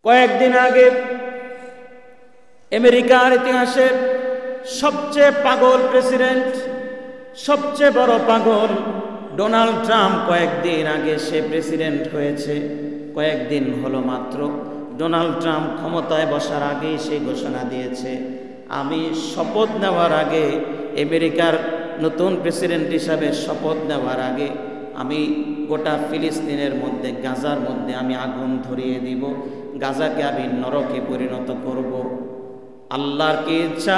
কয়েকদিন আগে আমেরিকার ইতিহাসে সবচেয়ে পাগল প্রেসিডেন্ট, সবচেয়ে বড় পাগল ডোনাল্ড ট্রাম্প কয়েকদিন আগে সে প্রেসিডেন্ট হয়েছে। কয়েকদিন হলো মাত্র। ডোনাল্ড ট্রাম্প ক্ষমতায় বসার আগেই সে ঘোষণা দিয়েছে, আমি শপথ নেওয়ার আগে, আমেরিকার নতুন প্রেসিডেন্ট হিসাবে শপথ নেওয়ার আগে আমি গোটা ফিলিস্তিনের মধ্যে, গাজার মধ্যে আমি আগুন ধরিয়ে দিব, গাজাকে আমি নরকে পরিণত করব। আল্লাহর কি ইচ্ছা,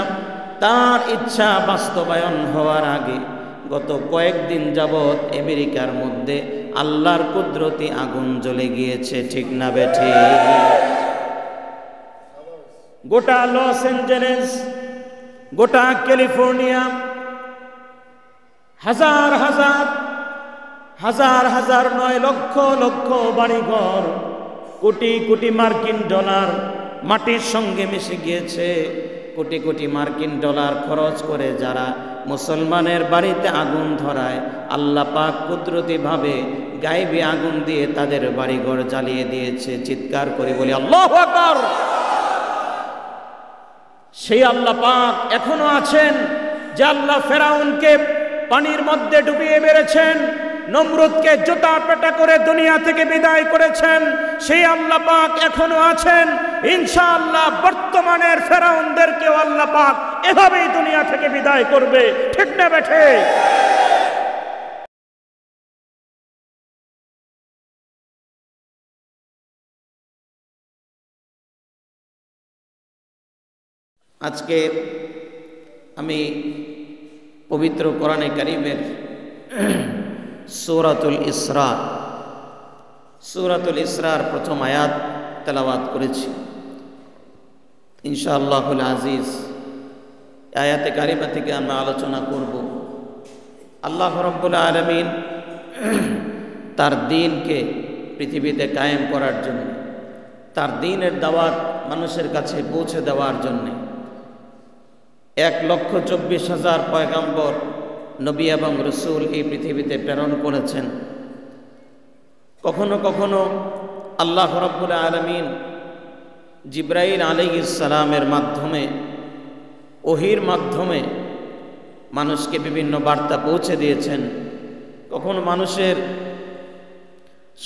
তার ইচ্ছা বাস্তবায়ন হওয়ার আগে গত কয়েকদিন যাবৎ আমেরিকার মধ্যে আল্লাহর কুদরতি আগুন জ্বলে গিয়েছে। ঠিক না বেঠি? গোটা লস অ্যাঞ্জেলেস, গোটা ক্যালিফোর্নিয়া, হাজার হাজার হাজার হাজার নয় লক্ষ লক্ষ বাড়িঘর, কোটি কোটি মার্কিন ডলার মাটির সঙ্গে মিশে গিয়েছে। কোটি কোটি মার্কিন ডলার খরচ করে যারা মুসলমানের বাড়িতে আগুন ধরায়, আল্লাহ পাক কুদরতিভাবে গায়েবী আগুন দিয়ে তাদের বাড়িঘর জ্বালিয়ে দিয়েছে। চিৎকার করে বলি আল্লাহু আকবার। সেই আল্লাহ পাক এখনো আছেন, যে আল্লাহ ফেরাউনকে পানির মধ্যে ডুবিয়ে মেরেছেন, নমরুদকে জুতা পেটা করে দুনিয়া থেকে বিদায় করেছেন, সেই আল্লাহ পাক এখনো আছেন। ইনশাআল্লাহ বর্তমানের ফেরাউনদেরকেও আল্লাহ পাক এভাবেই দুনিয়া থেকে বিদায় করবে। ঠিক না বেঠে? আজকে আমি পবিত্র কোরআনে কারীমের সূরাতুল ইসরার প্রথম আয়াত তেলাওয়াত করেছি। ইনশাআল্লাহুল আজিজ আয়াতে কারিমা থেকে আমরা আলোচনা করব। আল্লাহ রাব্বুল আলামিন তার দ্বীনকে পৃথিবীতে কায়েম করার জন্য, তার দ্বীনের দাওয়াত মানুষের কাছে পৌঁছে দেওয়ার জন্য 1,24,000 পয়গম্বর, নবী এবং রসুল এই পৃথিবীতে প্রেরণ করেছেন। কখনো কখনো আল্লাহ রাব্বুল আলামিন জিবরাইল আলাইহিস সালামের মাধ্যমে, ওহীর মাধ্যমে মানুষকে বিভিন্ন বার্তা পৌঁছে দিয়েছেন। কখনো মানুষের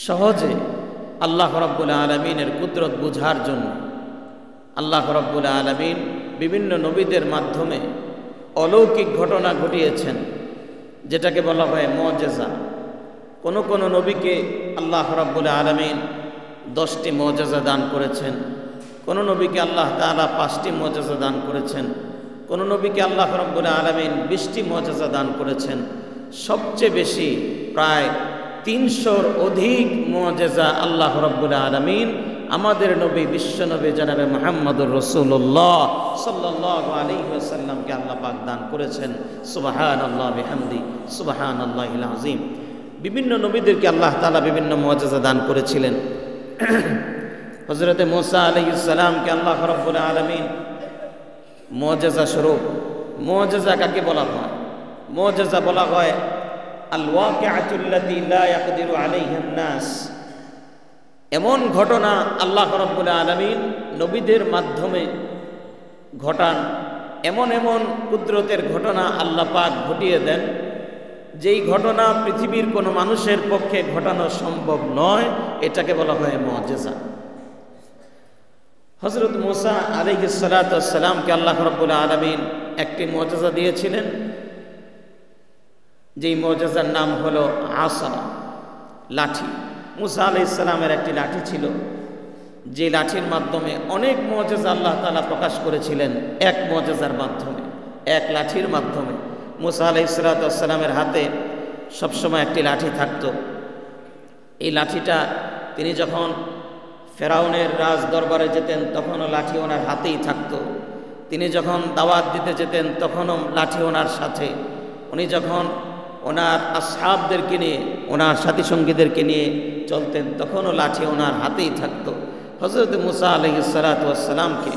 সহজে আল্লাহ রাব্বুল আলামিনের কুদরত বুঝার জন্য আল্লাহ রাব্বুল আলামিন বিভিন্ন নবীদের মাধ্যমে অলৌকিক ঘটনা ঘটিয়েছেন, যেটাকে বলা হয় মুআজিজা। কোন কোন নবীকে আল্লাহ রাব্বুল আলামিন 10টি মুআজিজা দান করেছেন, কোন নবীকে আল্লাহ তাআলা 5টি মুআজিজা দান করেছেন, কোন নবীকে আল্লাহ রাব্বুল আলামিন 20টি মুআজিজা দান করেছেন। সবচেয়ে বেশি প্রায় 300-র অধিক মুআজিজা আল্লাহ রাব্বুল আলামিন আমাদের নবী, বিশ্বনবী জনাবে মুহাম্মদুর রাসূলুল্লাহ সাল্লাল্লাহু আলাইহি ওয়াসাল্লামকে আল্লাহ পাক দান করেছেন। সুবহানাল্লাহ বিহামদি, সুবহানাল্লাহিল আযীম। বিভিন্ন নবীদেরকে আল্লাহ তাআলা বিভিন্ন মুআজিজা দান করেছিলেন। হযরতে মূসা আলাইহিস সালামকে আল্লাহ রাব্বুল আলামিন মুআজিজা স্বরূপ, মুআজিজা কাকে বলা হয়? মুআজিজা বলা হয় আল ওয়াকিআতুল্লাতী লা ইয়াকদিরু আলাইহান নাস। এমন ঘটনা আল্লাহ রাব্বুল আলামিন নবীদের মাধ্যমে ঘটান, এমন এমন কুদরতের ঘটনা আল্লাহ পাক ঘটিয়ে দেন, যেই ঘটনা পৃথিবীর কোনো মানুষের পক্ষে ঘটানো সম্ভব নয়। এটাকে বলা হয় মুআজিজা। হযরত মূসা আলাইহিস সালাতু ওয়াস সালামকে আল্লাহ রাব্বুল আলামিন একটি মুআজিজা দিয়েছিলেন, যেই মুআজিজার নাম হলো আসা, লাঠি। মূসা আলাইহিস সালামের একটি লাঠি ছিল, যে লাঠির মাধ্যমে অনেক মুআজিজা আল্লাহ তাআলা প্রকাশ করেছিলেন। এক মুআজিজার মাধ্যমে, এক লাঠির মাধ্যমে। মূসা আলাইহিস সালাতু ওয়াস সালামের হাতে সবসময় একটি লাঠি থাকতো। এই লাঠিটা তিনি যখন ফেরাউনের রাজ দরবারে যেতেন তখনও লাঠি ওনার হাতেই থাকতো। তিনি যখন দাওয়াত দিতে যেতেন তখনও লাঠি ওনার সাথে। উনি যখন ওনার আসহাবদেরকে নিয়ে, ওনার সাথী সঙ্গীদেরকে নিয়ে চলতেন তখনও লাঠি ওনার হাতেই থাকতো। হযরত মূসা আলাইহিস সালাতু ওয়াস সালামকে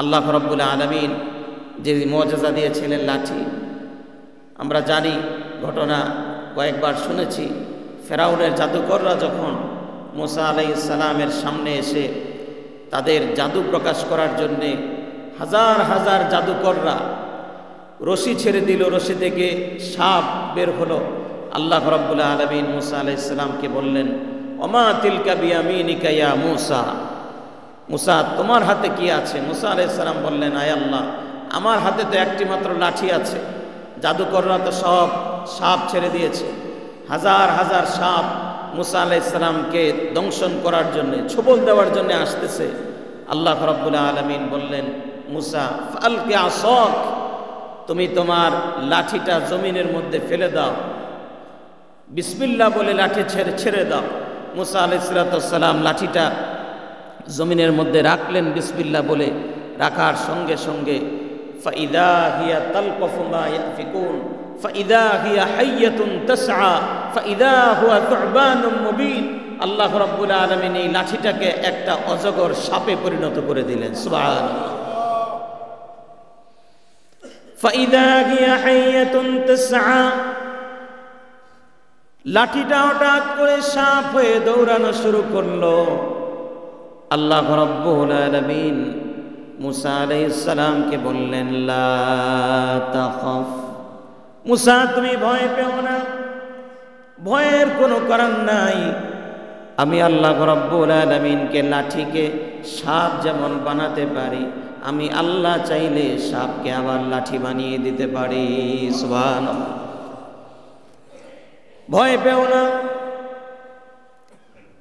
আল্লাহ রাব্বুল আলামিন যে মুআজিজা দিয়েছিলেন লাঠি, আমরা জানি, ঘটনা কয়েকবার শুনেছি। ফেরাউনের জাদুকররা যখন মূসা আলাইহিস সালামের সামনে এসে তাদের জাদু প্রকাশ করার জন্যে হাজার হাজার জাদুকররা রশি ছেড়ে দিল, রশি থেকে সাপ বের হলো। আল্লাহ রাব্বুল আলামিন মুসা আলাইহিস সালামকে বললেন, ওমা তিলকা বিয়ামিনিকা ইয়া মুসা, মুসা তোমার হাতে কি আছে? মুসা আলাইহিস সালাম বললেন, আয় আল্লাহ, আমার হাতে তো একটি মাত্র লাঠি আছে। জাদুকররা তো সব সাপ ছেড়ে দিয়েছে, হাজার হাজার সাপ মুসা আলাইহিস সালামকে দংশন করার জন্য, ছোবল দেওয়ার জন্য আসতেছে। আল্লাহ রাব্বুল আলামিন বললেন, মুসা ফালকি আসাক, তুমি তোমার লাঠিটা জমিনের মধ্যে ফেলে দাও, বিসমিল্লাহ বলে লাঠি ছেড়ে দাও। মুসা আলাইহিস সালাম লাঠিটা জমিনের মধ্যে রাখলেন বিসমিল্লাহ বলে। রাখার সঙ্গে সঙ্গে ফাইদা হিয়া তালকাফু মা ইয়াফিকুন ফাইদা হিয়া হাইয়াতুন তাসআ ফাইদা হুয়া তুবানুম মুবিন। আল্লাহ রাব্বুল আলামিন এই লাঠিটাকে একটা অজগর সাপে পরিণত করে দিলেন। সুবহানাল্লাহ। ফাইদা হিয়া হাইয়াতুন তাসআ, লাঠিটা হঠাৎ করে সাপ হয়ে দৌড়ানো শুরু করলো। আল্লাহ রাব্বুল আলামিন মুসা আলাইহিস সালামকে বললেন, লা তাখাফ, মুসা তুমি ভয় পেও না, ভয়ের কোনো কারণ নাই। আমি আল্লাহ রাব্বুল আলামিনকে লাঠিকে সাপ যেমন বানাতে পারি, আমি আল্লাহ চাইলে সাপকে আবার লাঠি বানিয়ে দিতে পারি। সুবহানাল্লাহ। ভয় পেও না।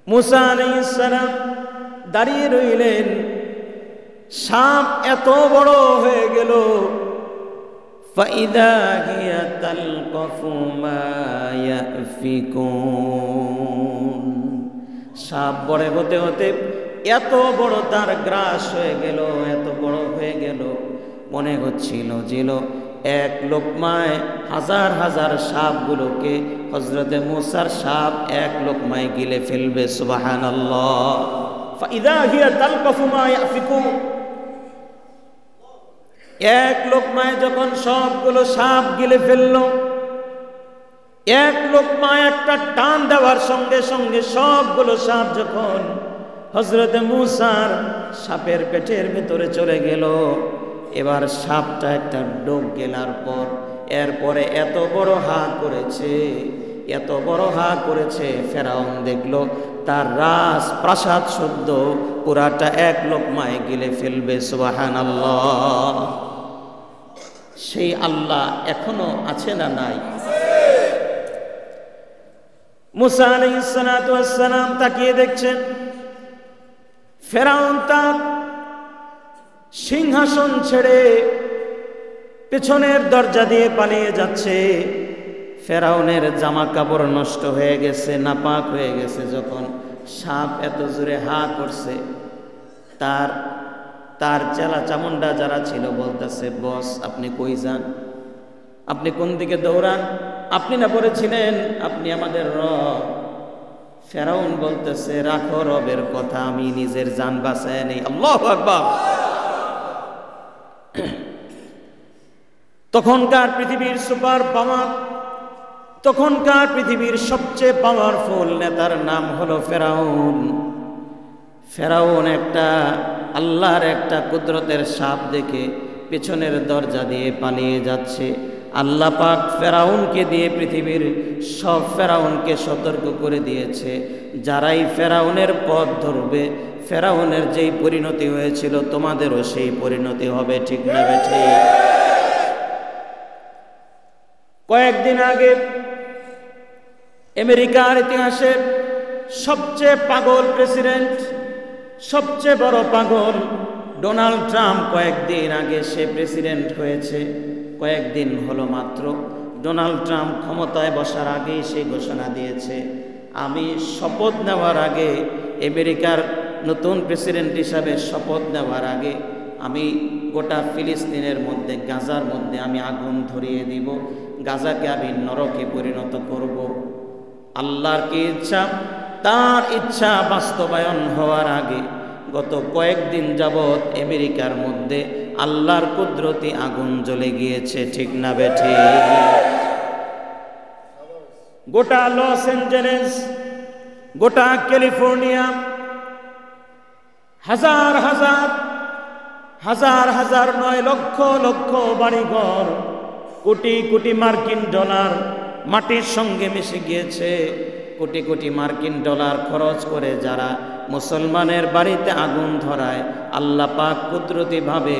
মুসা আলাইহিস সালাম দাঁড়িয়ে রইলেন। সাপ এত বড় হয়ে গেল, ফাইদা হিয়া তালকাফু মা ইয়াফিকুন, সাপ বড় হতে হতে এত বড় তার গ্রাস হয়ে গেল, এত বড় হয়ে গেল, মনে হচ্ছিল যেন এক লোকমায় হাজার হাজার সাপগুলোকে হযরতে মুসার সাপ এক লোকমায় গিলে ফেলবে। সুবহানাল্লাহ। ফাইদা হিয়া তালকাফু মা ইয়াফিকুন, এক লোকমায় যখন সবগুলো সাপ গিলে ফেলল, এক লোকমায় একটা টান দেওয়ার সঙ্গে সঙ্গে সবগুলো সাপ যখন হযরতে মুসার সাপের পেটের ভেতরে চলে গেল, এবার সাপটা একটা ডোক গেলার পর এরপরে এত বড় হা করেছে, এত বড় হা করেছে, ফেরাউন দেখলো তার রাজ প্রাসাদ শুদ্ধ পুরাটা এক লোকমায় গিলে ফেলবে। সুবহানাল্লাহ। সেই আল্লাহ এখনো আছে না নাই? মুসা আলাইহিস সালাতু ওয়াস সালাম তাকিয়ে দেখছেন, ফেরাউন তার সিংহাসন ছেড়ে পেছনের দরজা দিয়ে পালিয়ে যাচ্ছে। ফেরাউনের জামা কাপড় নষ্ট হয়ে গেছে, নাপাক হয়ে গেছে। যখন সাপ এত জোরে হা করছে, তার চেলা চামুন্ডা যারা ছিল বলতেছে, বস আপনি কই যান, আপনি কোন দিকে দৌড়ান, আপনি না বলেছিলেন আপনি আমাদের রব। ফেরাউন বলতেছে, রাখো রবের কথা, আমি নিজের জান বাঁচায় নেই। আল্লাহু আকবার। তখনকার পৃথিবীর সুপার পাওয়ার, তখনকার পৃথিবীর সবচেয়ে পাওয়ারফুল নেতার নাম হলো ফেরাউন। ফেরাউন একটা আল্লাহর একটা কুদরতের সাপ দেখে পেছনের দরজা দিয়ে পালিয়ে যাচ্ছে। আল্লাহ পাক ফেরাউনকে দিয়ে পৃথিবীর সব ফেরাউনকে সতর্ক করে দিয়েছে, যারাই ফেরাউনের পথ ধরবে, ফেরাউনের যেই পরিণতি হয়েছিল তোমাদেরও সেই পরিণতি হবে। ঠিক না বেঠি? কয়েকদিন আগে আমেরিকার ইতিহাসে সবচেয়ে পাগল প্রেসিডেন্ট, সবচেয়ে বড় পাগল ডোনাল্ড ট্রাম্প, কয়েকদিন আগে সে প্রেসিডেন্ট হয়েছে। কয়েকদিন হলো মাত্র। ডোনাল্ড ট্রাম্প ক্ষমতায় বসার আগেই সে ঘোষণা দিয়েছে, আমি শপথ নেওয়ার আগে, আমেরিকার নতুন প্রেসিডেন্ট হিসাবে শপথ নেওয়ার আগে আমি গোটা ফিলিস্তিনের মধ্যে, গাজার মধ্যে আমি আগুন ধরিয়ে দিব, গাজাকে আমি নরকে পরিণত করব। আল্লাহর কি ইচ্ছা, তার ইচ্ছা বাস্তবায়ন হওয়ার আগে গত কয়েকদিন যাবৎ আমেরিকার মধ্যে আল্লাহর কুদরতি আগুন জ্বলে গিয়েছে। ঠিক না বেঠি? গোটা লস অ্যাঞ্জেলেস, গোটা ক্যালিফোর্নিয়া, হাজার হাজার হাজার হাজার নয় লক্ষ লক্ষ বাড়িঘর, কোটি কোটি মার্কিন ডলার মাটির সঙ্গে মিশে গিয়েছে। কোটি কোটি মার্কিন ডলার খরচ করে যারা মুসলমানের বাড়িতে আগুন ধরায়, আল্লাহ পাক কুদরতিভাবে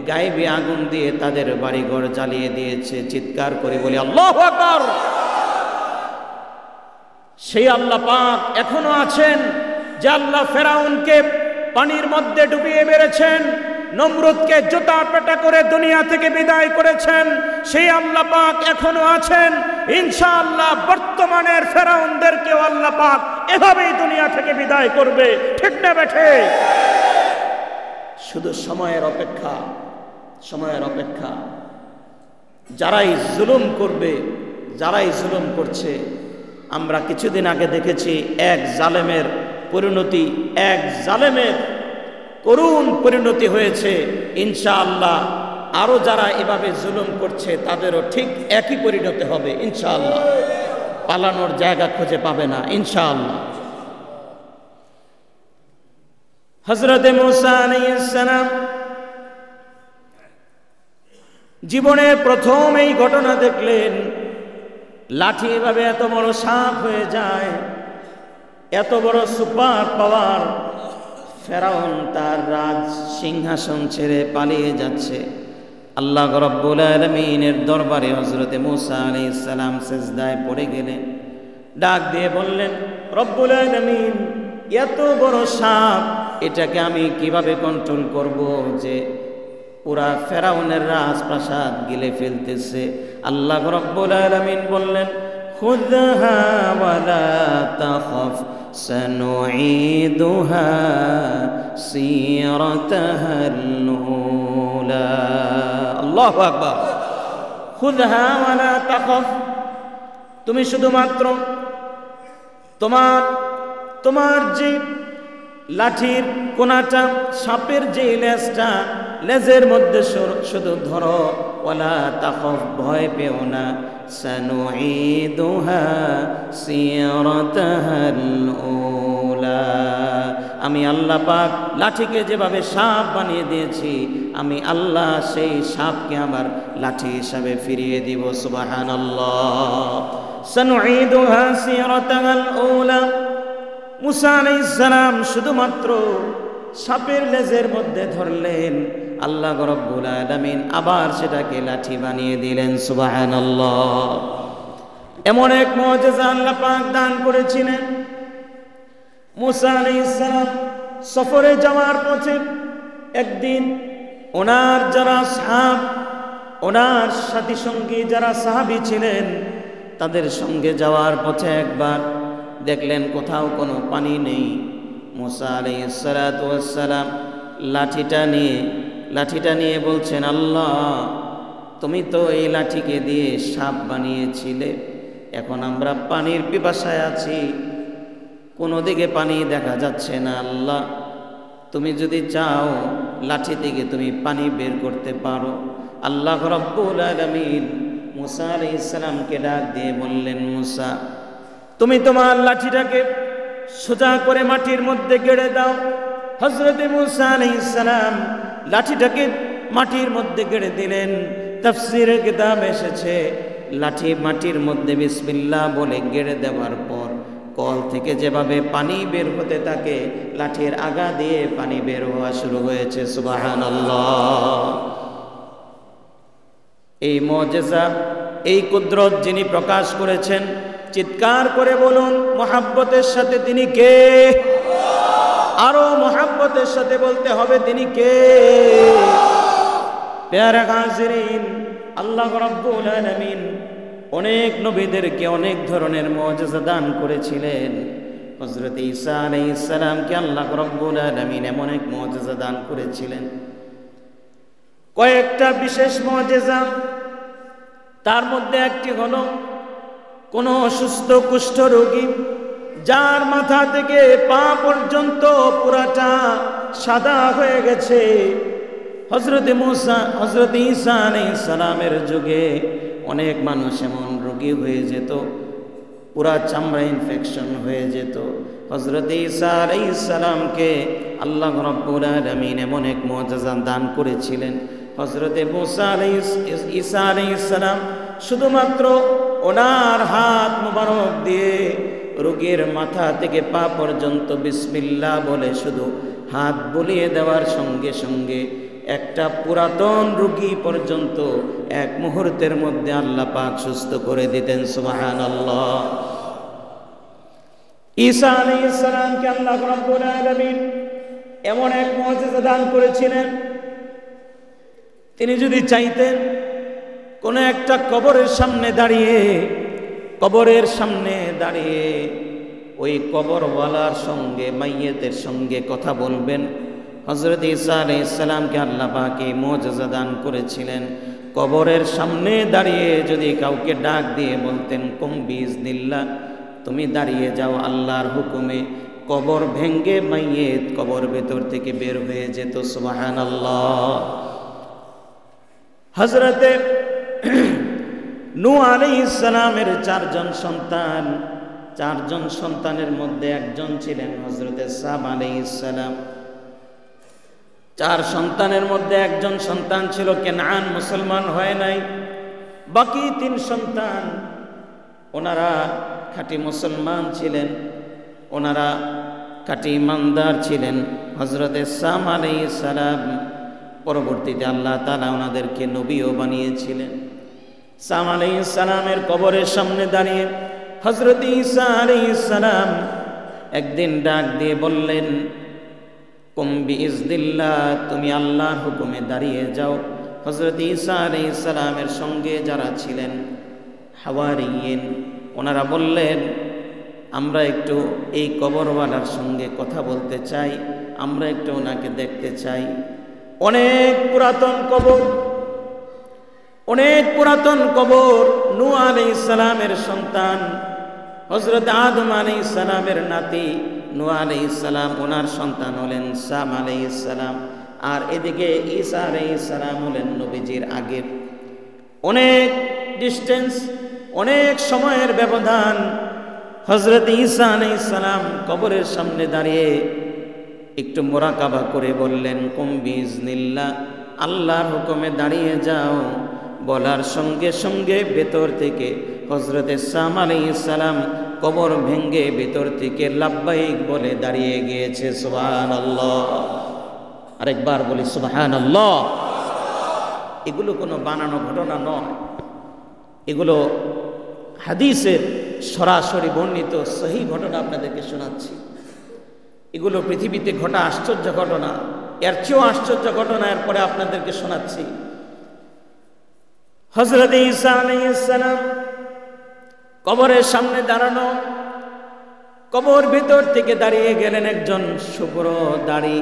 গায়েবী আগুন দিয়ে তাদের বাড়িঘর জ্বালিয়ে দিয়েছে। চিৎকার করে বলি আল্লাহু আকবার। সেই আল্লাহ পাক এখনো আছেন, যে আল্লাহ ফেরাউনকে পানির মধ্যে ডুবিয়ে মেরেছেন, নমরুদকে জুতা পেটা করে দুনিয়া থেকে বিদায় করেছেন। সেই আল্লাহ পাক এখনো আছেন। ইনশাআল্লাহ বর্তমানের ফেরাউনদেরকেও আল্লাহ পাক এভাবেই দুনিয়া থেকে বিদায় করবে। ঠিক না বেঠে? শুধু সময়ের অপেক্ষা, সময়ের অপেক্ষা। যারাই জুলুম করবে, যারাই জুলুম করছে, আমরা কিছুদিন আগে দেখেছি এক জালেমের পরিণতি, এক জালেমের করুণ পরিণতি হয়েছে। ইনশাআল্লাহ আরো যারা এভাবে জুলুম করছে তাদেরও ঠিক একই পরিণতি হবে ইনশাআল্লাহ। পালানোর জায়গা খুঁজে পাবে না ইনশাআল্লাহ। হযরত মুসা আলাইহিস সালাম জীবনের প্রথম এই ঘটনা দেখলেন। লাঠি এভাবে এত বড় সাপ হয়ে যায়, এত বড় সুপার পাওয়ার। ফেরাউন তার রাজ সিংহাসন ছেড়ে পালিয়ে যাচ্ছে। আল্লাহ রাব্বুল আলামিনের দরবারে হযরত মুসা আলাইহিস সালাম সিজদায় পড়ে গেলেন, ডাক দিয়ে বললেন, রব্বুল আলামিন, এত বড় সাপ, এটাকে আমি কিভাবে কন্ট্রোল করব যে পুরা ফেরাউনের রাজপ্রাসাদ গিলে ফেলতেছে। আল্লাহ রাব্বুল আলামিন বললেন, খুযহা ওয়ালা তাখাফ সানুঈদুহা সিরাতাহাল উলা। আল্লাহু আকবার। খুযহা ওয়ালা তাখাফ, তুমি শুধুমাত্র তোমার যে লাঠির কোনাটা, সাপের যে লেজটা, লেজের মধ্যে শুধু ধরো। ওয়ালা তাখাফ, ভয় পেও না। সানুঈদুহা সিরাতাহাল উলা, আমি আল্লাহ পাক লাঠিকে যেভাবে সাপ বানিয়ে দিয়েছি, আমি আল্লাহ সেই সাপকে আবার লাঠি হিসাবে ফিরিয়ে দিব। সুবহানাল্লাহ। সানুঈদুহা সিরাতাহাল উলা। মুসা আলাইহিস সালাম শুধুমাত্র সাপের লেজের মধ্যে ধরলেন, আল্লাহ রাব্বুল আলামিন আবার সেটাকে লাঠি বানিয়ে দিলেন। সুবহানাল্লাহ। এমন এক মুজিজা আল্লাহ পাক দান করেছিলেন। মুসা আলাইহিস সালাম সফরে যাওয়ার পথে একদিন ওনার যারা সাহাব, ওনার সাথী সঙ্গী যারা সাহাবী ছিলেন, তাদের সঙ্গে যাওয়ার পথে একবার দেখলেন কোথাও কোনো পানি নেই। মুসা আলাইহিস সালাতু ওয়াস সালাম লাঠিটা নিয়ে বলছেন, আল্লাহ, তুমি তো এই লাঠিকে দিয়ে সাপ বানিয়েছিলে, এখন আমরা পানির পিপাসায় আছি, কোনো দিকে পানি দেখা যাচ্ছে না। আল্লাহ, তুমি যদি চাও লাঠি থেকে তুমি পানি বের করতে পারো। আল্লাহ রাব্বুল আলামিন মুসা আলাইহিস সালামকে ডাক দিয়ে বললেন, মুসা, তুমি তোমার লাঠিটাকে সোজা করে মাটির মধ্যে গেড়ে দাও। হযরত মুসা আলাইহিস সালাম লাঠিটাকে মাটির মধ্যে গেড়ে দিলেন। তাফসীরের কিতাবে এসেছে, লাঠি মাটির মধ্যে বিসমিল্লাহ বলে গেড়ে দেওয়ার পর কল থেকে যেভাবে পানি বের হতে থাকে, লাঠির আগা দিয়ে পানি বের হওয়া শুরু হয়েছে। সুবহানাল্লাহ। এই মুজিজা, এই কুদরত যিনি প্রকাশ করেছেন, চিৎকার করে বলুন মুহাব্বতের সাথে, তিনি কে? আরো মুহাব্বতের সাথে বলতে হবে, তিনি কে? প্যারা হাজিরিন, আল্লাহ রাব্বুল আলামিন অনেক নবীদেরকে অনেক ধরনের মুজিজা দান করেছিলেন। হযরত ঈসা আলাইহিস সালামকে আল্লাহ রাব্বুল আলামিন এমন এক মুজিজা দান করেছিলেন। কয়েকটা বিশেষ মুজিজা, তার মধ্যে একটি হলো কোন অসুস্থ কুষ্ঠ রোগী যার মাথা থেকে পা পর্যন্ত পুরাটা সাদা হয়ে গেছে। হযরত ঈসা আলাইহিস সালামের যুগে অনেক মানুষ এমন রোগী হয়ে যেত, পুরা চামড়া ইনফেকশন হয়ে যেত। হযরত ঈসা আলাইহিস সালামকে আল্লাহ রাব্বুল আলামিন এমন এক মুআজিজা দান করেছিলেন। হযরতে ঈসা আলাইহিস সালাম শুধুমাত্র ওনার হাত মুবারক দিয়ে রোগীর মাথা থেকে পা পর্যন্ত বিসমিল্লাহ বলে শুধু হাত বুলিয়ে দেওয়ার সঙ্গে সঙ্গে একটা পুরাতন রোগী পর্যন্ত এক মুহূর্তের মধ্যে আল্লাহ পাক সুস্থ করে দিতেন। সুবহানাল্লাহ। ঈসা আলাইহিস সালামকে আল্লাহ রাব্বুল আলামিন এমন এক মুআজিজা দান করেছিলেন, তিনি যদি চাইতেন কোন একটা কবরের সামনে দাঁড়িয়ে ওই কবরওয়ালার সঙ্গে মাইয়েতের সঙ্গে কথা বলবেন। হযরত ঈসা আলাইহিস সালামকে আল্লাহ পাক এই মুআজিজা দান করেছিলেন। কবরের সামনে দাঁড়িয়ে যদি কাউকে ডাক দিয়ে বলতেন কুম বিইজনিল্লাহ, তুমি দাঁড়িয়ে যাও আল্লাহর হুকুমে, কবর ভেঙ্গে মাইয়েত কবর ভেতর থেকে বের হয়ে যেত। সুবহানাল্লাহ। হযরতে নূহ আলাইহিস সালামের চারজন সন্তানের মধ্যে একজন ছিলেন হযরতে সাম আলাইহিস সালাম। 4 সন্তানের মধ্যে একজন সন্তান ছিল কেনান, মুসলমান হয় নাই। বাকি 3 সন্তান ওনারা খাঁটি মুসলমান ছিলেন, ওনারা খাঁটি ইমানদার ছিলেন। হযরতে সাম আলাইহিস সালাম পরবর্তীতে আল্লাহ তাআলা ওনাদেরকে নবীও বানিয়েছিলেন। সাম আলাইহিস সালামের কবরের সামনে দাঁড়িয়ে হযরত ঈসা আলাইহিস সালাম একদিন ডাক দিয়ে বললেন কুম বিইজনিল্লাহ, তুমি আল্লাহর হুকুমে দাঁড়িয়ে যাও। হযরত ঈসা আলাইহিস সালামের সঙ্গে যারা ছিলেন হাওয়ারিয়িন, ওনারা বললেন আমরা একটু এই কবরওয়ালার সঙ্গে কথা বলতে চাই, আমরা একটু ওনাকে দেখতে চাই। অনেক পুরাতন কবর। নূহ আলাইহিস সালামের সন্তান হযরত আদম আলাইহিস সালামের নাতি নূহ আলাইহিস সালাম, ওনার সন্তান হলেন সাম আলাইহিস সালাম। আর এদিকে ঈসা আলাইহিস সালাম হলেন নবীজির আগের। অনেক ডিস্টেন্স, অনেক সময়ের ব্যবধান। হযরত ঈসা আলাইহিস সালাম কবরের সামনে দাঁড়িয়ে একটু মুরাকাবা করে বললেন কুম বিইজনিল্লাহ, আল্লাহর হুকুমে দাঁড়িয়ে যাও। বলার সঙ্গে সঙ্গে ভেতর থেকে হযরতে সাম আলাইহিস সালাম কবর ভেঙ্গে ভেতর থেকে লাব্বাইক বলে দাঁড়িয়ে গিয়েছে। সুবহানাল্লাহ। আরেকবার বলি সুবহানাল্লাহ। এগুলো কোনো বানানো ঘটনা নয়, এগুলো হাদিসের সরাসরি বর্ণিত সহি ঘটনা আপনাদেরকে শোনাচ্ছি। এগুলো পৃথিবীতে ঘটা আশ্চর্য ঘটনা, এর চেয়েও আশ্চর্য ঘটনা এরপরে আপনাদেরকে শোনাচ্ছি। হযরত ঈসা আলাইহিস সালাম কবরের সামনে দাঁড়ানো, কবর ভিতর থেকে দাঁড়িয়ে গেলেন একজন শুভ্র দাড়ি,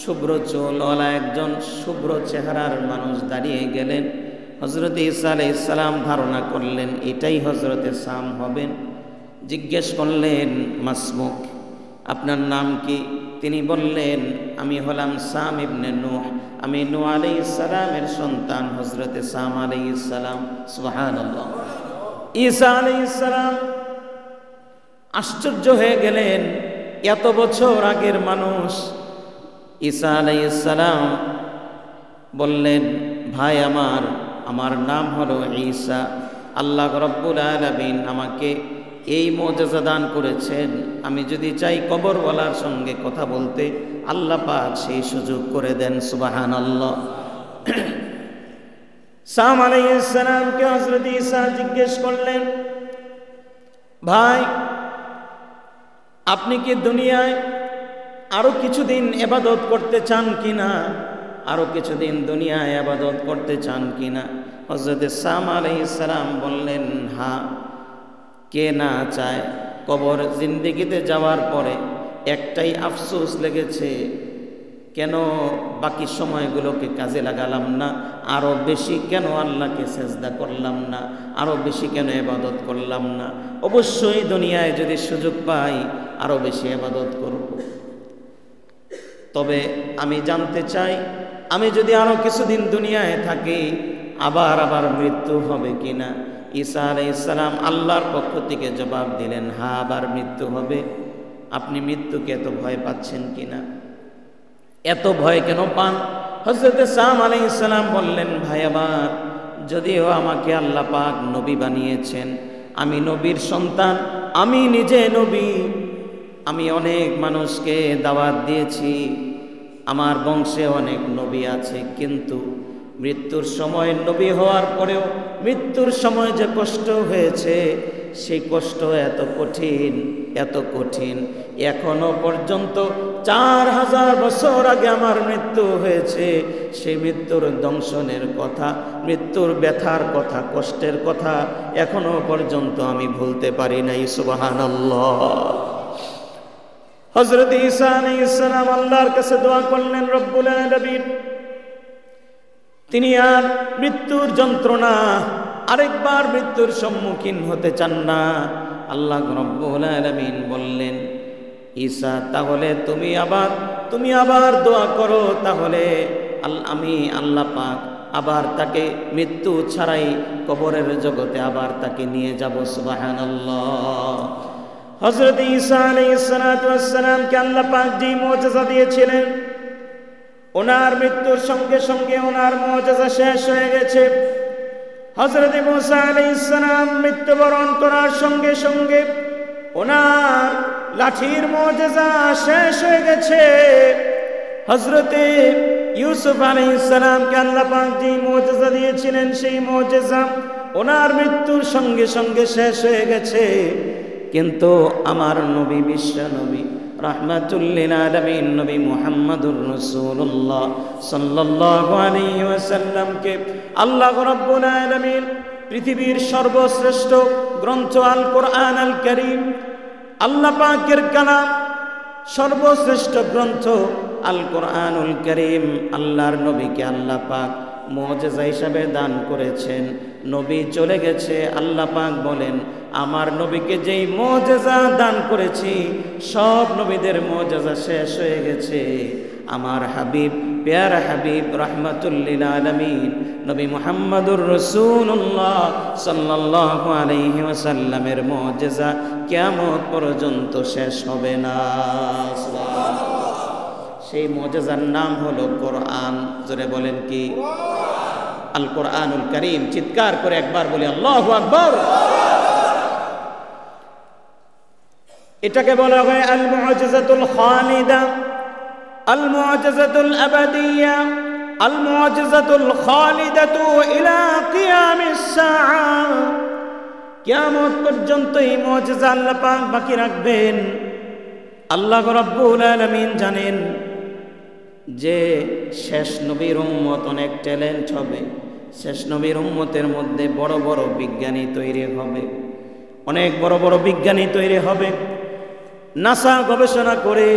শুভ্র চুলওয়ালা একজন শুভ্র চেহারার মানুষ দাঁড়িয়ে গেলেন। হযরত ঈসা আলাইহিস সালাম ধারণা করলেন এটাই হযরতে সাম হবেন। জিজ্ঞেস করলেন মাসমুক, আপনার নাম কি? তিনি বললেন আমি হলাম সাম ইবনে নূহ, আমি নূহ আলাইহিস সালামের সন্তান হযরতে সাম আলাইহিস সালাম। সুবহানাল্লাহ। ঈসা আলাইহিস সালাম আশ্চর্য হয়ে গেলেন, এত বছর আগের মানুষ। ঈসা আলাইহিস সালাম বললেন ভাই আমার নাম হলো ঈসা, আল্লাহ রাব্বুল আলামিন আমাকে এই মুআজিজা দান করেছেন, আমি যদি চাই কবরওয়ালার সঙ্গে কথা বলতে আল্লাহ পাক সেই সুযোগ করে দেন। সুবহানাল্লাহ। সাম আলাইহিস সালামকে হযরত ঈসা জিজ্ঞেস করলেন ভাই আপনি কি দুনিয়ায় আরো কিছুদিন ইবাদত করতে চান কিনা, আরো কিছুদিন দুনিয়ায় ইবাদত করতে চান কিনা? হযরত সাম আলাইহিস সালাম বললেন হ্যাঁ, কে না চায়। কবর জিন্দেগিতে যাওয়ার পরে একটাই আফসোস লেগেছে, কেন বাকি সময়গুলোকে কাজে লাগালাম না, আরো বেশি কেন আল্লাহকে সেজদা করলাম না, আরো বেশি কেন ইবাদত করলাম না। অবশ্যই দুনিয়ায় যদি সুযোগ পাই আরো বেশি ইবাদত করব। তবে আমি জানতে চাই আমি যদি আরো কিছুদিন দুনিয়ায় থাকি আবার মৃত্যু হবে কিনা। ঈসা আলাইহিস সালাম আল্লাহর পক্ষ থেকে জবাব দিলেন হ্যাঁ, আবার মৃত্যু হবে। আপনি মৃত্যুকে এত ভয় পাচ্ছেন কিনা? এত ভয় কেন পান? হযরত সাম আলাইহিস সালাম বললেন, ভাই আমার, যদিও আমাকে আল্লাহ পাক নবী বানিয়েছেন, আমি নবীর সন্তান, আমি নিজে নবী, আমি অনেক মানুষকে দাওয়াত দিয়েছি, আমার বংশে অনেক নবী আছে, কিন্তু মৃত্যুর সময় নবী হওয়ার পরেও মৃত্যুর সময় যে কষ্ট হয়েছে, সেই কষ্ট এত কঠিন, এত কঠিন। এখনো পর্যন্ত 4000 বছর আগে আমার মৃত্যু হয়েছে, সেই মৃত্যুর দংশনের কথা, মৃত্যুর ব্যথার কথা, কষ্টের কথা এখনো পর্যন্ত আমি ভুলতে পারি নাই। সুবহানাল্লাহ। হযরত ঈসা আলাইহিস সালাম আল্লাহর কাছে দোয়া করলেন, রব্বুল আলামিন, তিনি আর মৃত্যুর যন্ত্রণা, আরেকবার মৃত্যুর সম্মুখীন হতে চান না। আল্লাহ রব্বুল আলামিন বললেন, ঈসা, তাহলে তুমি আবার দোয়া করো, তাহলে আমি আল্লাহ পাক আবার তাকে মৃত্যু ছাড়াই কবরের জগতে আবার তাকে নিয়ে যাব। সুবহানাল্লাহ। হযরত ঈসা আলাইহিস সালাতু ওয়াস সালামকে আল্লাহ পাক যে মুজিজা দিয়েছিলেন, ওনার মৃত্যুর সঙ্গে সঙ্গে ওনার মুজিজা শেষ হয়ে গেছে। হযরত মুসা আলাইহিস সালাম মৃত্যুবরণ করার সঙ্গে সঙ্গে ওনার লাঠির মুজিজা শেষ হয়ে গেছে। হযরত ইউসুফ আলাইহিস সালামকে আল্লাহ পাক যে মুজিজা দিয়েছিলেন, সেই মুজিজা ওনার মৃত্যুর সঙ্গে সঙ্গে শেষ হয়ে গেছে। কিন্তু আমার নবী, বিশ্ব নবী, রাহমাতুল লিল আলামিন নবী মুহাম্মদুর রাসূলুল্লাহ সাল্লাল্লাহু আলাইহি ওয়াসাল্লামকে আল্লাহ রাব্বুল আলামিন পৃথিবীর সর্বশ্রেষ্ঠ গ্রন্থ আল কোরআন আল কারীম, আল্লাহ পাকের কালাম, সর্বশ্রেষ্ঠ গ্রন্থ আল কোরআনুল কারীম, আল্লাহর নবীকে আল্লাহ পাক মুজিজা হিসাবে দান করেছেন। নবী চলে গেছে, আল্লাহ পাক বলেন, আমার নবীকে যেই মুজিজা দান করেছি, সব নবীদের মুজিজা শেষ হয়ে গেছে। আমার হাবিব, প্যারা হাবিব, রাহমাতুল লিল আলামিন নবী মুহাম্মদুর রাসূলুল্লাহ সাল্লাল্লাহু আলাইহি ওয়াসাল্লামের মুজিজা কিয়ামত পর্যন্ত শেষ হবে না। সুবহানাল্লাহ। সেই মুজিজার নাম হলো কোরআন। জোরে বলেন কি? আল কোরআনুল কারীম। চিৎকার করে একবার বলি আল্লাহু আকবার। এটাকে বলা হয় আল মুজিজাতুল খালিদা, আল মুজিজাতুল আবাদিয়া, আল মুজিজাতুল খালিদাতু ইলা কিয়ামিস সাআ। কিয়ামত পর্যন্ত এই মুজিজা আল্লাহ পাক বাকি রাখবেন। আল্লাহ রাব্বুল আলামিন জানেন যে শেষ নবীর উম্মত অনেক ট্যালেন্ট হবে, শেষ নবীর উম্মতের মধ্যে বড় বড় বিজ্ঞানী তৈরি হবে, অনেক বড় বড় বিজ্ঞানী তৈরি হবে। নাসা গবেষণা করে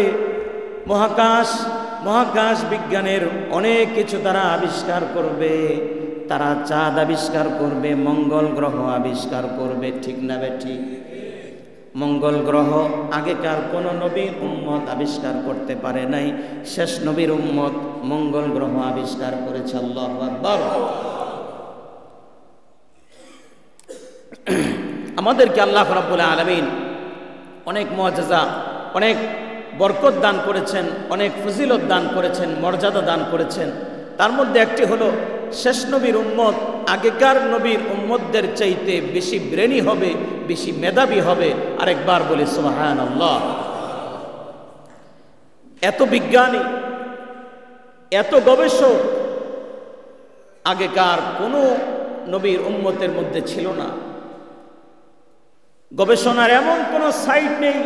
মহাকাশ বিজ্ঞানের অনেক কিছু তারা আবিষ্কার করবে। তারা চাঁদ আবিষ্কার করবে, মঙ্গল গ্রহ আবিষ্কার করবে। ঠিক না বেঠিক? মঙ্গল গ্রহ আগেকার কোন নবীর উম্মত আবিষ্কার করতে পারে নাই, শেষ নবীর উম্মত মঙ্গল গ্রহ আবিষ্কার করেছে। আল্লাহু আকবার। আমাদেরকে আল্লাহ রাব্বুল আলামিন অনেক মুজিজা, অনেক বরকত দান করেছেন, অনেক ফজিলত দান করেছেন, মর্যাদা দান করেছেন। তার মধ্যে একটি হলো শেষ নবীর উম্মত আগেকার নবীর উম্মতদের চাইতে বেশি ব্রেনি হবে, বেশি মেধাবী হবে। আরেকবার বলি সুবহানাল্লাহ। এত বিজ্ঞানী, এত গবেষক আগেকার কোনো নবীর উম্মতের মধ্যে ছিল না। গবেষণার এমন কোনো সাইট নেই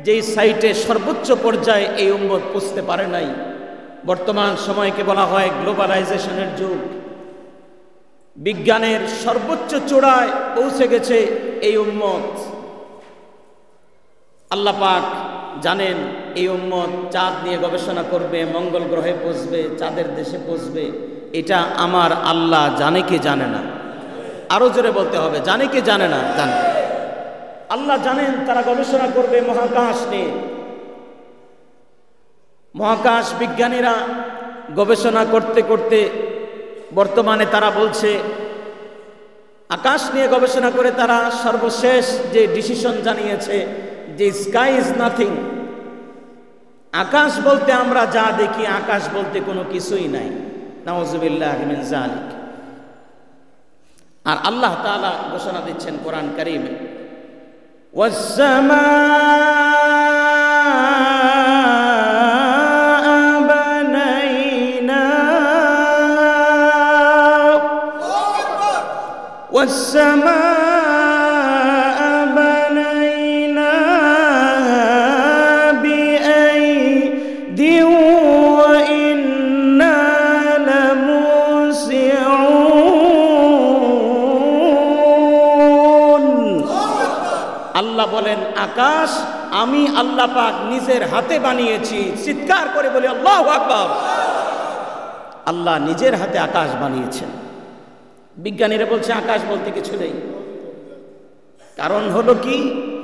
যেই সাইটে সর্বোচ্চ পর্যায়ে এই উম্মত পৌঁছতে পারে নাই। বর্তমান সময়কে বলা হয় গ্লোবালাইজেশনের যুগ। বিজ্ঞানের সর্বোচ্চ চূড়ায় পৌঁছে গেছে এই উম্মত। আল্লাহ পাক জানেন এই উম্মত চাঁদ নিয়ে গবেষণা করবে, মঙ্গল গ্রহে পৌঁছবে, চাঁদের দেশে পৌঁছবে। এটা আমার আল্লাহ জানে কি জানে না? আরো জোরে বলতে হবে, জানে কি জানে না? জানে। আল্লাহ জানেন তারা গবেষণা করবে মহাকাশ নিয়ে। মহাকাশ বিজ্ঞানীরা গবেষণা করতে করতে বর্তমানে তারা বলছে, আকাশ নিয়ে গবেষণা করে তারা সর্বশেষ যে ডিসিশন জানিয়েছে যে স্কাই ইজ নাথিং, আকাশ বলতে আমরা যা দেখি, আকাশ বলতে কোনো কিছুই নাই। নাউযুবিল্লাহি মিন যালিক। আর আল্লাহ তাআলা ঘোষণা দিচ্ছেন কোরআন কারীমে, والسماء بنيناها بأيد وإنا لموسعون। আল্লাহ বলেন আকাশ আমি আল্লাহ পাক নিজের হাতে বানিয়েছি। চিৎকার করে বলি আল্লাহু আকবার। আল্লাহ নিজের হাতে আকাশ বানিয়েছেন। বিজ্ঞানীরা বলছে আকাশ বলতে কিছু নেই। কারণ হলো কি?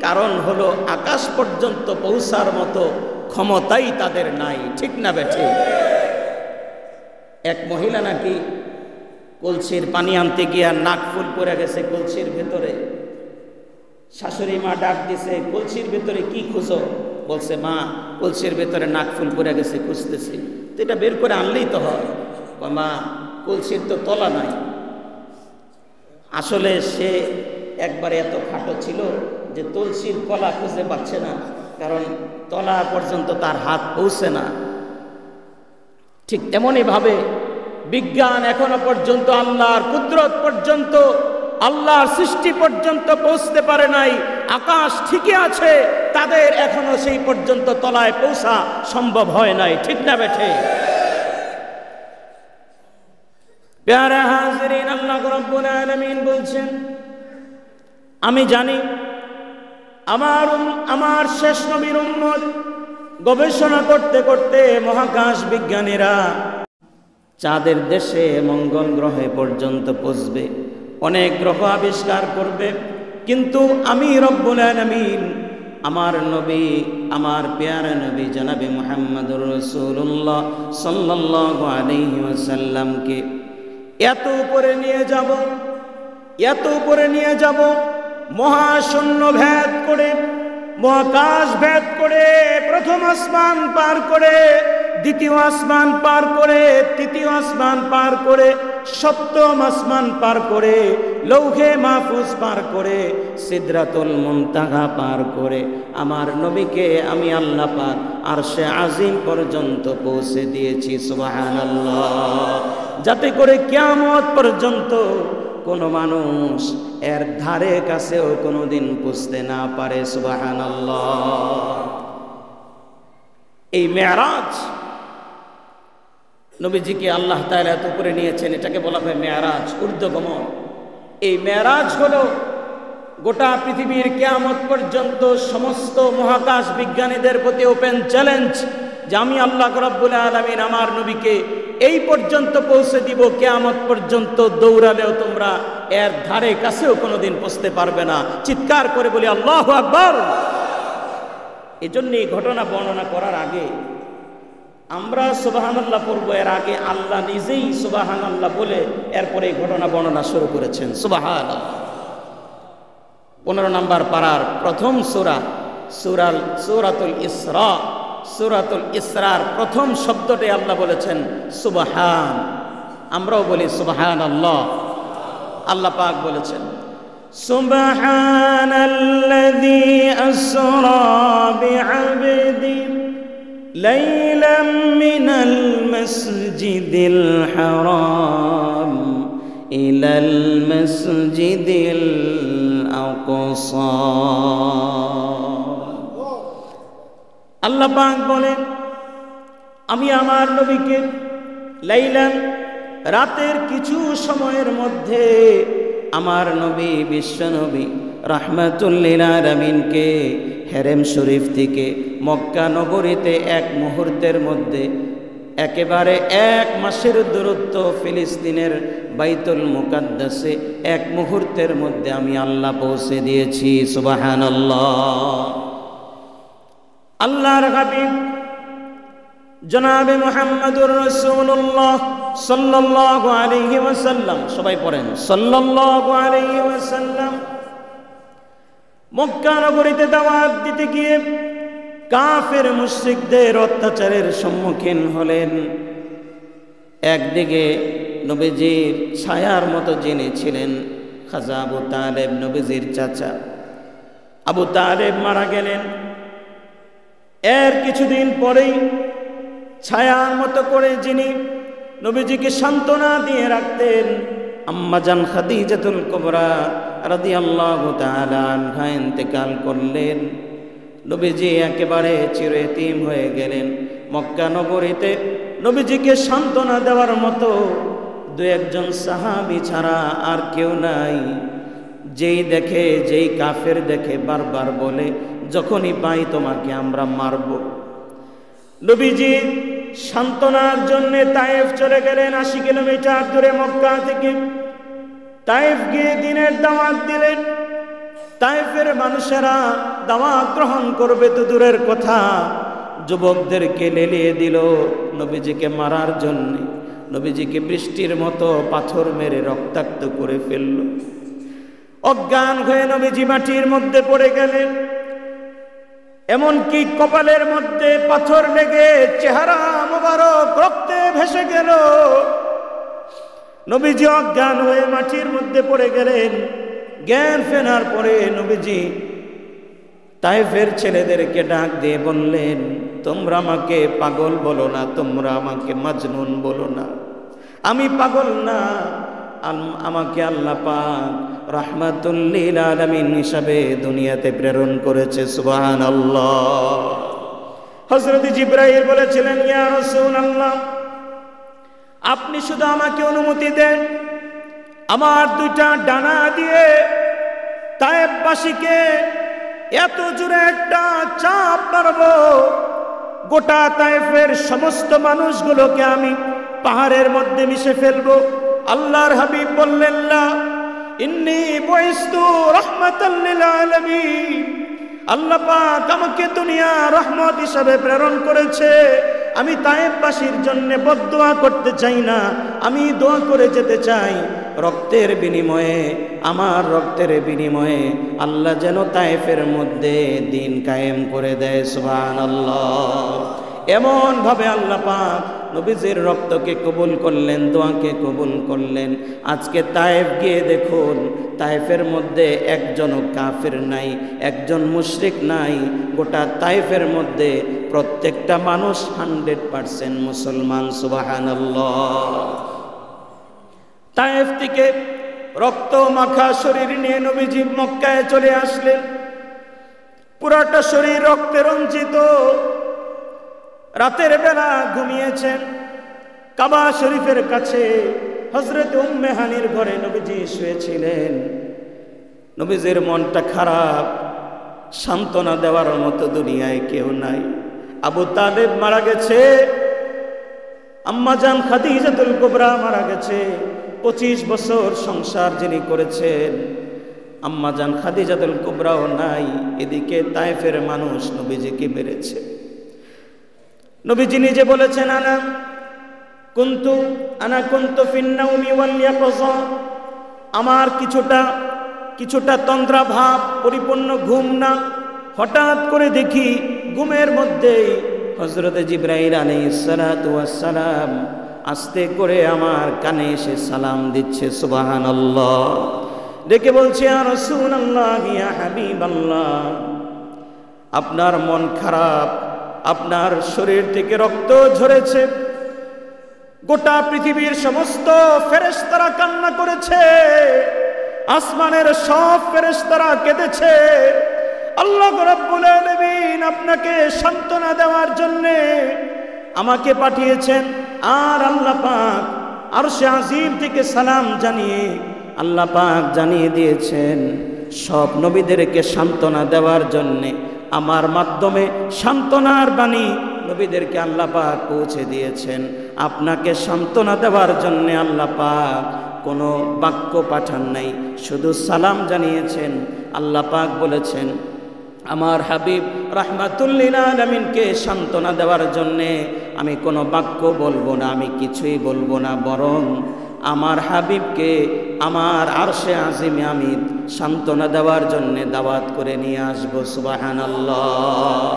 কারণ হলো আকাশ পর্যন্ত পৌঁছার মতো ক্ষমতাই তাদের নাই। ঠিক না বেঠে? এক মহিলা নাকি কলসির পানি আনতে গিয়ে নাক ফুল পড়ে গেছে কলসির ভেতরে। শাশুড়ি মা ডাক দিছে, কলসির ভেতরে কি খুঁজো? বলছে মা কলসির ভেতরে নাক ফুল পড়ে গেছে, খুঁজতেছি। তো এটা বের করে আনলেই তো হয়। মা কলসির তো তলা নাই। আসলে সে একবারে এত খাটো ছিল যে তুলসীর কলা খুঁজে পাচ্ছে না, কারণ তলা পর্যন্ত তার হাত পৌঁছে না। ঠিক তেমনই ভাবে বিজ্ঞান এখনো পর্যন্ত আল্লাহর কুদরত পর্যন্ত, আল্লাহর সৃষ্টি পর্যন্ত পৌঁছতে পারে নাই। আকাশ ঠিকই আছে, তাদের এখনো সেই পর্যন্ত তলায় পৌঁছা সম্ভব হয় নাই। ঠিক না বেঠে? প্যারা হাজিরিন, আল্লাহ রাব্বুল আলামিন বলছেন আমি জানি আমার শেষ নবীর উম্মত গবেষণা করতে করতে মহাকাশ বিজ্ঞানীরা চাঁদের দেশে মঙ্গল গ্রহে পর্যন্ত পৌঁছবে, অনেক গ্রহ আবিষ্কার করবে। কিন্তু আমি রব্বুল আলামিন আমার নবী, আমার প্যারা নবী জনাবে মুহাম্মদুর রাসূলুল্লাহ সাল্লাল্লাহু আলাইহি ওয়াসাল্লামকে এত উপরে নিয়ে যাব, মহাশূন্য ভেদ করে, মহাকাশ ভেদ করে, প্রথম আসমান পার করে, দ্বিতীয় আসমান পার করে, তৃতীয় আসমান পার করে, সপ্তম আসমান পার করে, লৌহে মাহফুজ পার করে, সিদরাতুল মুনতাহা পার করে আমার নবীকে আমি আল্লাহ পাক আরশে আজিম পর্যন্ত পৌঁছে দিয়েছি। সুবহানাল্লাহ। যাতে করে কিয়ামত পর্যন্ত কোনো মানুষ এর ধারে কাছেও কোনোদিন পৌঁছতে না পারে। সুবহানাল্লাহ। এই মেরাজ নবীজিকে আল্লাহ তাআলা এত করে নিয়েছেন, এটাকে বলা হয় মেরাজ, ঊর্ধ্বগমন। এই মেরাজ হলো গোটা পৃথিবীর কিয়ামত পর্যন্ত সমস্ত মহাকাশ বিজ্ঞানীদের প্রতি ওপেন চ্যালেঞ্জ যে আমি আল্লাহ রাব্বুল আলামিন আমার নবীকে এই পর্যন্ত পৌঁছে দিব, কিয়ামত পর্যন্ত দৌড়ালেও তোমরা এর ধারে কাছেও কোনোদিন পৌঁছতে পারবে না। চিৎকার করে বলি আল্লাহু আকবার। এজন্য এই ঘটনা বর্ণনা করার আগে আমরা সুবহানাল্লাহ পড়ব, এর আগে আল্লাহ নিজেই সুবহানাল্লাহ বলে এরপরে এই ঘটনা বর্ণনা শুরু করেছেন। সুবহানাল্লাহ। 15 নম্বর পারার প্রথম সূরাতুল ইসরা, সূরাতুল ইসরার প্রথম শব্দটি আল্লাহ বলেছেন সুবহান। আমরাও বলি সুবহানাল্লাহ। আল্লাহ পাক বলেছেন সুবহানাল্লাযী আসরা বিআবদি লাইলাম মিনাল মাসজিদিল হারাম ইলাল মাসজিদিল আকসা। আল্লাহ পাক বলেন আমি আমার নবীকে লাইলান রাতের কিছু সময়ের মধ্যে আমার নবী বিশ্ব নবী রাহমাতুল লিল আলামিনকে হেরেম শরীফ থেকে মক্কা নগরীতে এক মুহূর্তের মধ্যে, একেবারে 1 মাসের দূরত্ব ফিলিস্তিনের বাইতুল মুকাদ্দাসে 1 মুহূর্তের মধ্যে আমি আল্লাহ পৌঁছে দিয়েছি। সুবহানাল্লাহ। আল্লাহর হাবিব জনাবে মুহাম্মদুর রাসূলুল্লাহ সাল্লাল্লাহু আলাইহি ওয়াসাল্লাম, সবাই পড়েন সাল্লাল্লাহু আলাইহি ওয়াসাল্লাম, মক্কা নগরীতে দাওয়াত দিতে গিয়ে কাফের মুশরিকদের অত্যাচারের সম্মুখীন হলেন। একদিকে নবীজির ছায়ার মতো যিনি ছিলেন খাজা আবু তালেব, নবীজির চাচা আবু তালেব মারা গেলেন। এর কিছুদিন পরেই ছায়ার মতো করে যিনি নবীজিকে সান্ত্বনা দিয়ে রাখতেন আম্মাজান খাদিজাতুল কুবরা রাদিয়াল্লাহু তাআলা আনহা ইন্তেকাল করলেন। নবীজি একেবারে চিরএতিম হয়ে গেলেন। মক্কা নগরীতে নবীজিকে সান্ত্বনা দেওয়ার মতো দু একজন সাহাবী ছাড়া আর কেউ নাই। যেই দেখে, যেই কাফের দেখে বারবার বলে, যখনই পাই তোমাকে আমরা মারব। নবীজি সান্ত্বনার জন্য তায়েফ চলে গেলেন। 80 কিলোমিটার দূরে মক্কা থেকে তায়েফ গিয়ে দ্বীনের দাওয়াত দিলেন। তায়েফের মানুষেরা দাওয়াত গ্রহণ করবে তো দূরের কথা, যুবকদেরকে লেলিয়ে দিল নবীজিকে মারার জন্য। নবীজিকে বৃষ্টির মতো পাথর মেরে রক্তাক্ত করে ফেলল। অজ্ঞান হয়ে নবীজি মাটির মধ্যে পড়ে গেলেন। এমনকি কপালের মধ্যে পাথর লেগে চেহারা মোবারক রক্তে ভেসে গেল। নবীজি অজ্ঞান হয়ে মাটির মধ্যে পড়ে গেলেন। জ্ঞান ফেরার পরে নবীজি তায়েফের ছেলেদেরকে ডাক দিয়ে বললেন, তোমরা আমাকে পাগল বলো না, তোমরা আমাকে মাজনুন বলো না, আমি পাগল না। আমাকে আল্লাহ পাক রাহমাতুল লিল আলামিন হিসাবে দুনিয়াতে প্রেরণ করেছে। সুবহানাল্লাহ। হযরত জিবরাইল বলেছিলেন, ইয়া রাসূলুল্লাহ, আপনি শুধু আমাকে অনুমতি দেন, আমার দুইটা ডানা দিয়ে তায়েফবাসীকে এত জোরে একটা চাপ মারব, গোটা তায়েফের সমস্ত মানুষগুলোকে আমি পাহাড়ের মধ্যে মিশে ফেলবো। আল্লাহর হাবিব বললেন, না, ইন্নী বুইস্তু রাহমাতাল লিল আলামিন, আল্লাহ পাক আমাকে দুনিয়া রহমত হিসাবে প্রেরণ করেছে। আমি তায়েফবাসীর জন্য বদদোয়া করতে চাই না, আমি দোয়া করে যেতে চাই রক্তের বিনিময়ে, আমার রক্তের বিনিময়ে আল্লাহ যেন তায়েফের মধ্যে দিন কায়েম করে দেয়। সুবহানাল্লাহ। এমন ভাবে আল্লাহ পাক নবীজির রক্তকে কবুল করলেন, দোয়াকে কবুল করলেন। আজকে তায়েফ গিয়ে দেখুন, তায়েফের মধ্যে একজনও কাফের নাই, একজন মুশরিক নাই। গোটা তায়েফের মধ্যে প্রত্যেকটা মানুষ 100% মুসলমান। সুবহানাল্লাহ। তায়েফ থেকে রক্ত মাখা শরীর নিয়ে নবীজি মক্কায় চলে আসলেন। পুরাটা শরীর রক্তে রঞ্জিত। রাতের বেলা ঘুমিয়েছেন। কাবা শরীফের কাছে হযরত উম্মে হানির ঘরে নবীজি শুয়েছিলেন। নবীজির মনটা খারাপ, সান্ত্বনা দেওয়ার মতো দুনিয়ায় কেউ নাই। আবু তালেব মারা গেছে, আম্মাজান খাদিজাতুল কুবরা মারা গেছে। 25 বছর সংসার যিনি করেছেন, আম্মাজান খাদিজাতুল কুবরাও নাই। এদিকে তায়েফের মানুষ নবীজিকে মেরেছে। নবীজি নিজে বলেছেন, আনা কুনতু ফিন নাওমি ওয়াল ইয়াকযা, আমার কিছুটা তন্দ্রা ভাব, পরিপূর্ণ ঘুম না। হঠাৎ করে দেখি ঘুমের মধ্যেই হযরত জিবরাইল আলাইহিস সালাতু ওয়াস সালাম আস্তে করে আমার কানে এসে সালাম দিচ্ছে। সুবহানাল্লাহ। ডেকে বলছে, ইয়া রাসূলুল্লাহ, ইয়া হাবিবাল্লাহ, আপনার মন খারাপ, আপনার শরীর থেকে রক্ত ঝরেছে, গোটা পৃথিবীর সমস্ত ফেরেশতারা কান্না করেছে, আসমানের সব ফেরেশতারা কেঁদেছে। আল্লাহ রাব্বুল আলামিন আপনাকে সান্ত্বনা দেওয়ার জন্য আমাকে পাঠিয়েছেন। আর আল্লাহ পাক আরশে আজিম থেকে সালাম জানিয়ে আল্লাহ পাক জানিয়ে দিয়েছেন সব নবীদেরকে সান্ত্বনা দেওয়ার জন্যে, আমার মাধ্যমে সান্ত্বনার বাণী নবীদেরকে আল্লাহ পাক পৌঁছে দিয়েছেন। আপনাকে সান্ত্বনা দেওয়ার জন্য আল্লাহ পাক কোনো বাক্য পাঠান নাই, শুধু সালাম জানিয়েছেন। আল্লাহ পাক বলেছেন, আমার হাবিব রাহমাতুল লিল আলামিনকে সান্ত্বনা দেওয়ার জন্যে আমি কোনো বাক্য বলবো না, আমি কিছুই বলবো না, বরং আমার হাবিবকে আমার আরশে আজিমে আমি সান্ত্বনা দেওয়ার জন্য দাওয়াত করে নিয়ে আসবো। সুবহানাল্লাহ।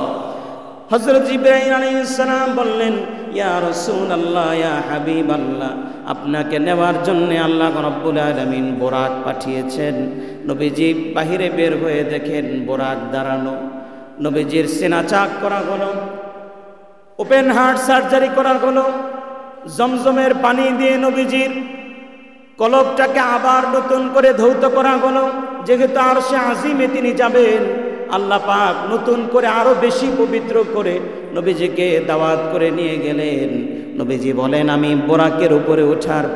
হযরত জিবরাইল আলাইহিস সালাম বললেন, ইয়া রাসূলুল্লাহ, ইয়া হাবিবাল্লাহ, আপনাকে নেওয়ার জন্য আল্লাহ রাব্বুল আলামিন বোরাক পাঠিয়েছেন। নবীজি বাহিরে বের হয়ে দেখেন বোরাক দাঁড়ানো। নবীজির সিনা চাক করা হলো, ওপেন হার্ট সার্জারি করা হলো, জমজমের পানি দিয়ে নবীজির কলবটাকে আবার নতুন করে ধৌত করা হলো। যেহেতু আরশে আজিমে তিনি যাবেন, আল্লাহ পাক নতুন করে আরো বেশি পবিত্র করে নবীজিকে দাওয়াত করে নিয়ে গেলেন। নবীজি বলেন, আমি বোরাকের উপরে ওঠার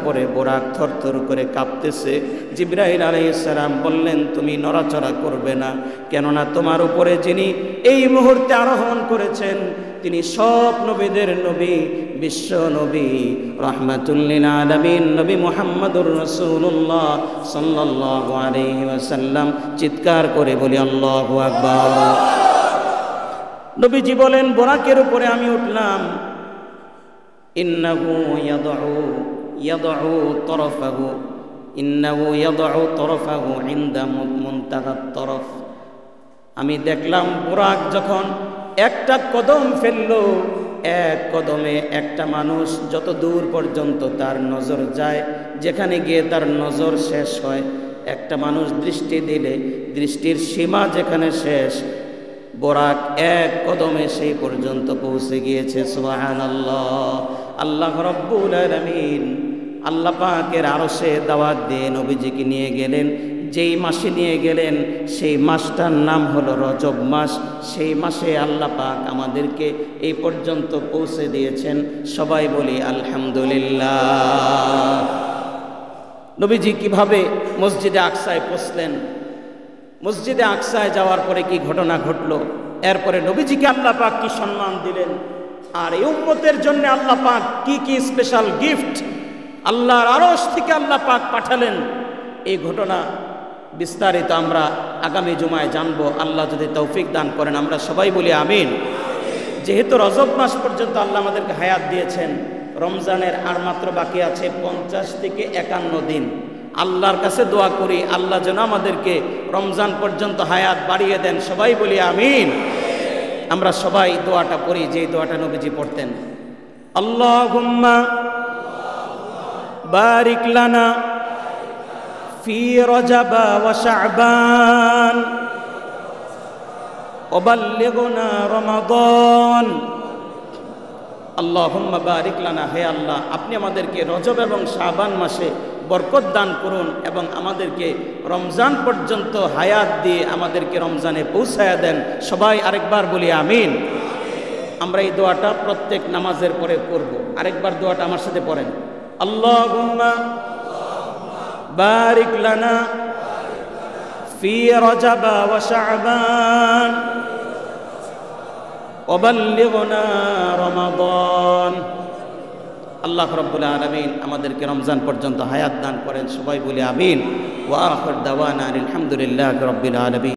পরে বোরাক থরথর করে কাঁপতেছে। জিবরাইল আলাইহিস সালাম বললেন, তুমি নড়াচড়া করবে না, কেননা তোমার উপরে যিনি এই মুহূর্তে আরোহণ করেছেন তিনি সব নবীদের নবী, বিশ্ব নবী, রাহমাতুল লিল আলামিন, নবী মুহাম্মদুর রাসূলুল্লাহ সাল্লাল্লাহু আলাইহি ওয়াসাল্লাম। চিৎকার করে বলি আল্লাহু আকবার। নবীজি বলেন, বোরাকের উপরে আমি উঠলাম। ইন্নাহু ইয়াদউ তরফাহু ইনদা মুনতাহাত তরফ। আমি দেখলাম বোরাক যখন একটা কদম ফেললো, এক কদমে একটা মানুষ যত দূর পর্যন্ত তার নজর যায়, যেখানে গিয়ে তার নজর শেষ হয়, একটা মানুষ দৃষ্টি দিলে দৃষ্টির সীমা যেখানে শেষ, বোরাক এক কদমে সেই পর্যন্ত পৌঁছে গিয়েছে। সুবহানাল্লাহ। আল্লাহ রাব্বুল আলামিন আল্লাহ পাকের আরশে দাওয়াত দিয়ে নবীজিকে নিয়ে গেলেন। যেই মাসে নিয়ে গেলেন সেই মাসটার নাম হলো রজব মাস। সেই মাসে আল্লাহ পাক আমাদেরকে এই পর্যন্ত পৌঁছে দিয়েছেন। সবাই বলি আলহামদুলিল্লাহ। নবীজি কিভাবে মসজিদে আকসায় পৌঁছলেন, মসজিদে আকসায় যাওয়ার পরে কি ঘটনা ঘটলো, এরপরে নবীজিকে আল্লাহ পাক কি সম্মান দিলেন, আর এই উম্মতের জন্য আল্লাহ পাক কি কি স্পেশাল গিফট আল্লাহর আরশ থেকে আল্লাহ পাক পাঠালেন, এই ঘটনা বিস্তারিত আমরা আগামী জুমায় জানবো, আল্লাহ যদি তৌফিক দান করেন। আমরা সবাই বলি আমিন। যেহেতু রজব মাস পর্যন্ত আল্লাহ আমাদেরকে হায়াত দিয়েছেন, রমজানের আর মাত্র বাকি আছে 50 থেকে 51 দিন। আল্লাহর কাছে দোয়া করি আল্লাহ যেন আমাদেরকে রমজান পর্যন্ত হায়াত বাড়িয়ে দেন। সবাই বলি আমিন। আমরা সবাই দোয়াটা পড়ি, যে দোয়াটা নবীজি পড়তেন, আল্লাহুম্মা বারিক লানা ফি রজব ওয়া শাবান ওয়া বাল্লিগনা রমাদান। আল্লাহুম্মা বারিক লানা, হে আল্লাহ আপনি আমাদেরকে রজব এবং শাবান মাসে বরকত দান করুন এবং আমাদেরকে রমজান পর্যন্ত হায়াত দিয়ে আমাদেরকে রমজানে পৌঁছায়া দেন। সবাই আরেকবার বলি আমিন। আমরা এই দোয়াটা প্রত্যেক নামাজের পরে করব। আরেকবার দোয়াটা আমার সাথে পড়েন, আল্লাহুম্মা বারিক লানা ফি রজব ওয়া শাবান ওয়া বাল্লিগনা রমাদান। আল্লাহ রাব্বুল আলামিন আমাদেরকে রমজান পর্যন্ত হায়াত দান করেন। সবাই বলি আমিন। ওয়া আখির দাওয়ানা আলহামদুলিল্লাহি রাব্বিল আলামিন।